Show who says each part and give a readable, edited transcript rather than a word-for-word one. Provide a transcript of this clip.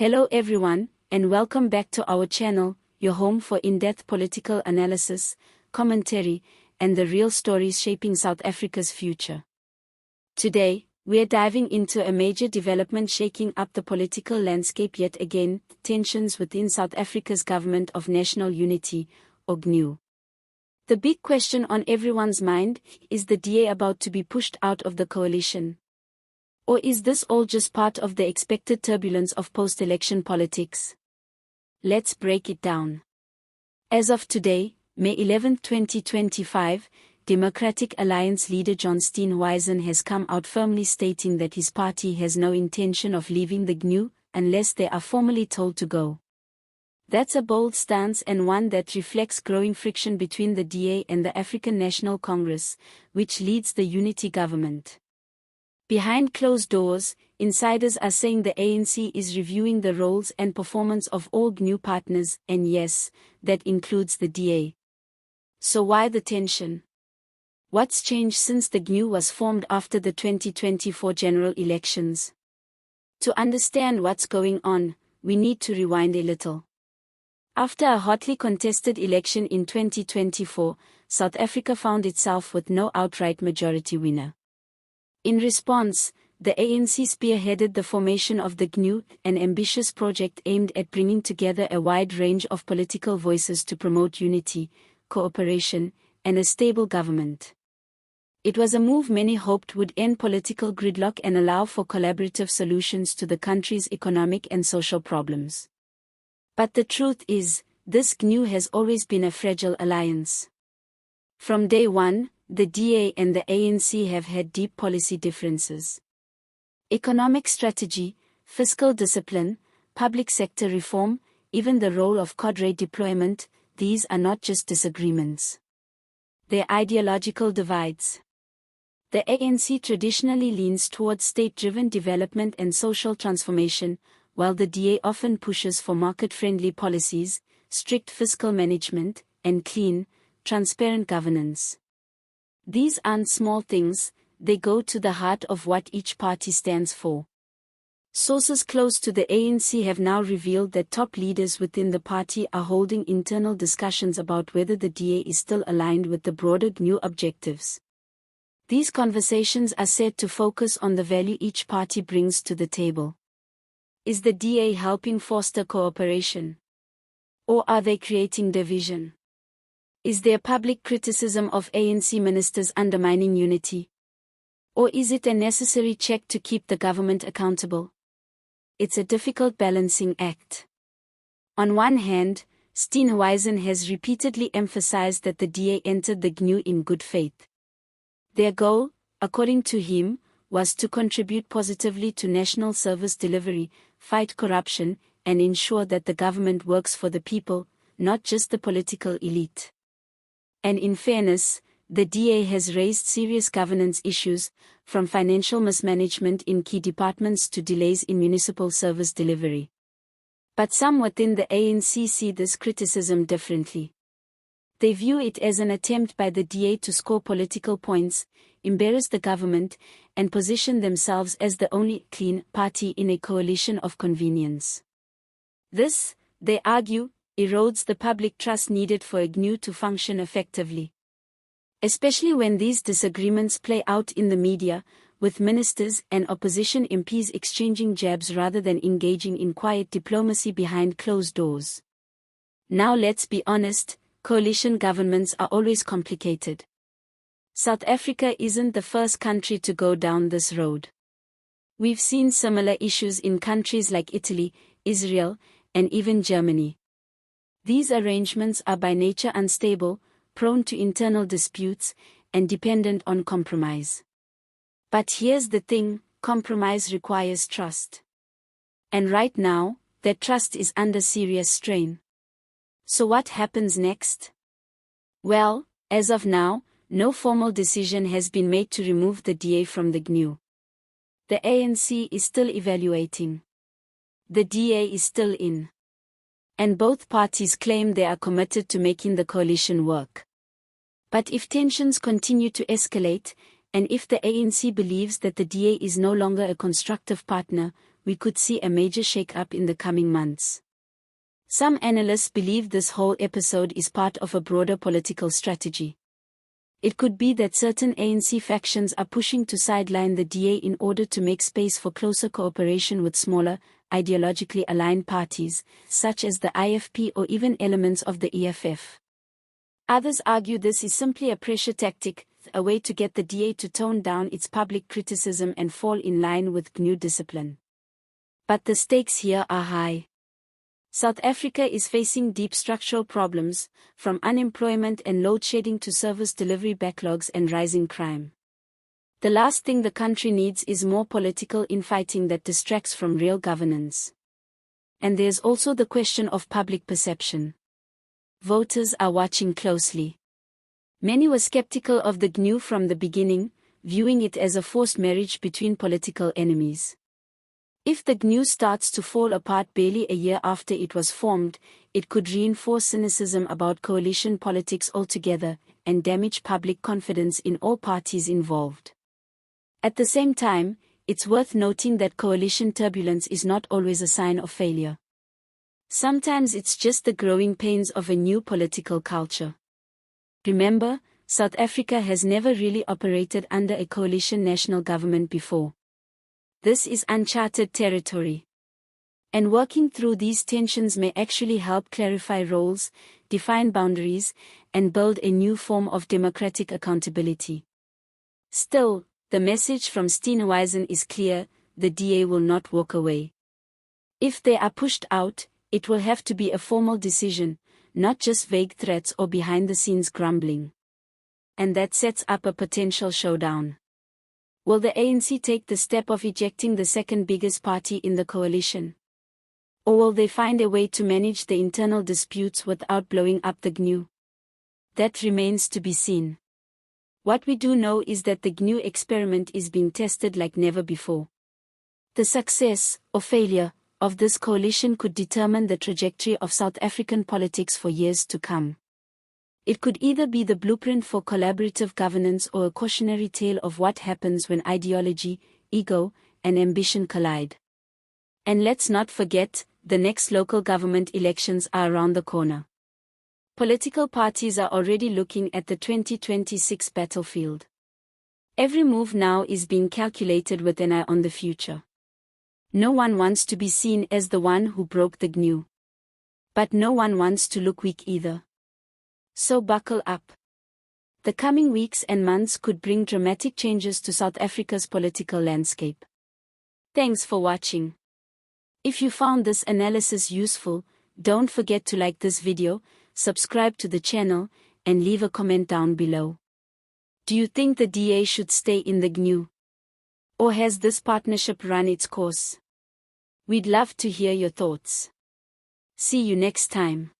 Speaker 1: Hello everyone, and welcome back to our channel, your home for in-depth political analysis, commentary, and the real stories shaping South Africa's future. Today, we're diving into a major development shaking up the political landscape yet again, tensions within South Africa's Government of National Unity, or GNU. The big question on everyone's mind, is the DA about to be pushed out of the coalition? Or is this all just part of the expected turbulence of post-election politics? Let's break it down. As of today, May 11, 2025, Democratic Alliance leader John Steenhuisen has come out firmly stating that his party has no intention of leaving the GNU unless they are formally told to go. That's a bold stance and one that reflects growing friction between the DA and the African National Congress, which leads the unity government. Behind closed doors, insiders are saying the ANC is reviewing the roles and performance of all GNU partners, and yes, that includes the DA. So why the tension? What's changed since the GNU was formed after the 2024 general elections? To understand what's going on, we need to rewind a little. After a hotly contested election in 2024, South Africa found itself with no outright majority winner. In response, the ANC spearheaded the formation of the GNU, an ambitious project aimed at bringing together a wide range of political voices to promote unity, cooperation, and a stable government. It was a move many hoped would end political gridlock and allow for collaborative solutions to the country's economic and social problems. But the truth is, this GNU has always been a fragile alliance. From day one, the DA and the ANC have had deep policy differences. Economic strategy, fiscal discipline, public sector reform, even the role of cadre deployment, these are not just disagreements. They're ideological divides. The ANC traditionally leans towards state-driven development and social transformation, while the DA often pushes for market-friendly policies, strict fiscal management, and clean, transparent governance. These aren't small things, they go to the heart of what each party stands for. Sources close to the ANC have now revealed that top leaders within the party are holding internal discussions about whether the DA is still aligned with the broader GNU objectives. These conversations are said to focus on the value each party brings to the table. Is the DA helping foster cooperation? Or are they creating division? Is there public criticism of ANC ministers undermining unity? Or is it a necessary check to keep the government accountable? It's a difficult balancing act. On one hand, Steenhuisen has repeatedly emphasized that the DA entered the GNU in good faith. Their goal, according to him, was to contribute positively to national service delivery, fight corruption, and ensure that the government works for the people, not just the political elite. And in fairness, the DA has raised serious governance issues, from financial mismanagement in key departments to delays in municipal service delivery. But some within the ANC see this criticism differently. They view it as an attempt by the DA to score political points, embarrass the government, and position themselves as the only clean party in a coalition of convenience. This, they argue, erodes the public trust needed for a GNU to function effectively. Especially when these disagreements play out in the media, with ministers and opposition MPs exchanging jabs rather than engaging in quiet diplomacy behind closed doors. Now let's be honest, coalition governments are always complicated. South Africa isn't the first country to go down this road. We've seen similar issues in countries like Italy, Israel, and even Germany. These arrangements are by nature unstable, prone to internal disputes, and dependent on compromise. But here's the thing, compromise requires trust. And right now, that trust is under serious strain. So what happens next? Well, as of now, no formal decision has been made to remove the DA from the GNU. The ANC is still evaluating. The DA is still in. And both parties claim they are committed to making the coalition work. But if tensions continue to escalate, and if the ANC believes that the DA is no longer a constructive partner, we could see a major shake-up in the coming months. Some analysts believe this whole episode is part of a broader political strategy. It could be that certain ANC factions are pushing to sideline the DA in order to make space for closer cooperation with smaller, ideologically aligned parties, such as the IFP or even elements of the EFF. Others argue this is simply a pressure tactic, a way to get the DA to tone down its public criticism and fall in line with GNU discipline. But the stakes here are high. South Africa is facing deep structural problems, from unemployment and load shedding to service delivery backlogs and rising crime. The last thing the country needs is more political infighting that distracts from real governance. And there's also the question of public perception. Voters are watching closely. Many were skeptical of the GNU from the beginning, viewing it as a forced marriage between political enemies. If the GNU starts to fall apart barely a year after it was formed, it could reinforce cynicism about coalition politics altogether, and damage public confidence in all parties involved. At the same time, it's worth noting that coalition turbulence is not always a sign of failure. Sometimes it's just the growing pains of a new political culture. Remember, South Africa has never really operated under a coalition national government before. This is uncharted territory. And working through these tensions may actually help clarify roles, define boundaries, and build a new form of democratic accountability. Still, the message from Steenhuisen is clear: the DA will not walk away. If they are pushed out, it will have to be a formal decision, not just vague threats or behind-the-scenes grumbling. And that sets up a potential showdown. Will the ANC take the step of ejecting the second biggest party in the coalition? Or will they find a way to manage the internal disputes without blowing up the GNU? That remains to be seen. What we do know is that the GNU experiment is being tested like never before. The success, or failure, of this coalition could determine the trajectory of South African politics for years to come. It could either be the blueprint for collaborative governance or a cautionary tale of what happens when ideology, ego, and ambition collide. And let's not forget, the next local government elections are around the corner. Political parties are already looking at the 2026 battlefield. Every move now is being calculated with an eye on the future. No one wants to be seen as the one who broke the GNU. But no one wants to look weak either. So buckle up. The coming weeks and months could bring dramatic changes to South Africa's political landscape. Thanks for watching. If you found this analysis useful, don't forget to like this video, subscribe to the channel, and leave a comment down below. Do you think the DA should stay in the GNU? Or has this partnership run its course? We'd love to hear your thoughts. See you next time.